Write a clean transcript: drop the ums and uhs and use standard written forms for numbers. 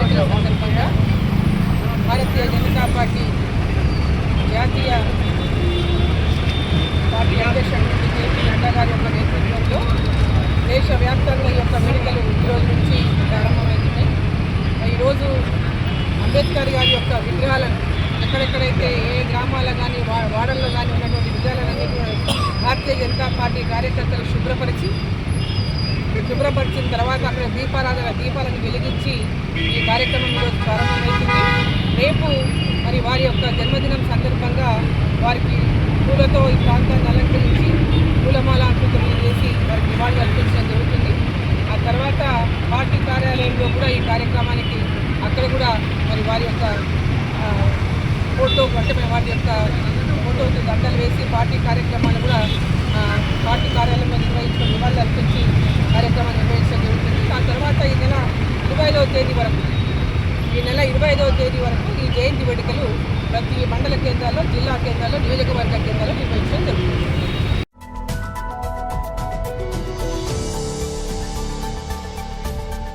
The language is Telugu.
జయంతి సందర్భంగా భారతీయ జనతా పార్టీ జాతీయ పార్టీ అధ్యక్షుడు జేపీ నడ్డా గారి యొక్క నేతృత్వంలో దేశవ్యాప్తంగా ఈ యొక్క వేడుకలు ఈరోజు నుంచి ప్రారంభమవుతున్నాయి. ఈరోజు అంబేద్కర్ గారి యొక్క విగ్రహాలను ఎక్కడెక్కడైతే ఏ గ్రామాల్లో కానీ వాడల్లో కానీ ఉన్నటువంటి విగ్రహాలన్నీ భారతీయ జనతా పార్టీ కార్యకర్తలు శుభ్రపరిచిన తర్వాత అక్కడ దీపాలను వెలిగించి ఈ కార్యక్రమం ఈరోజు ప్రారంభమవుతుంది. రేపు మరి వారి యొక్క జన్మదినం సందర్భంగా వారికి పూలతో ఈ ప్రాంతాన్ని అలంకరించి పూలమాల అంకుతులు చేసి వారికి నివాళులు అర్పించడం జరుగుతుంది. ఆ తర్వాత పార్టీ కార్యాలయంలో కూడా ఈ కార్యక్రమానికి అక్కడ కూడా మరి వారి యొక్క ఫోటో వారి యొక్క ఫోటోకి దండలు వేసి పార్టీ కార్యక్రమాలు కూడా పార్టీ కార్యాలయంలో నిర్వహించడం నివాళులు అర్పించి కార్యక్రమాన్ని నిర్వహించడం జరుగుతుంది. దాని తర్వాత ఈ నెల 25వ తేదీ వరకు ఈ జయంతి వేడుకలు ప్రతి మండల కేంద్రాల్లో, జిల్లా కేంద్రాల్లో, నియోజకవర్గ కేంద్రాల్లో నిర్వహించడం జరుగుతుంది.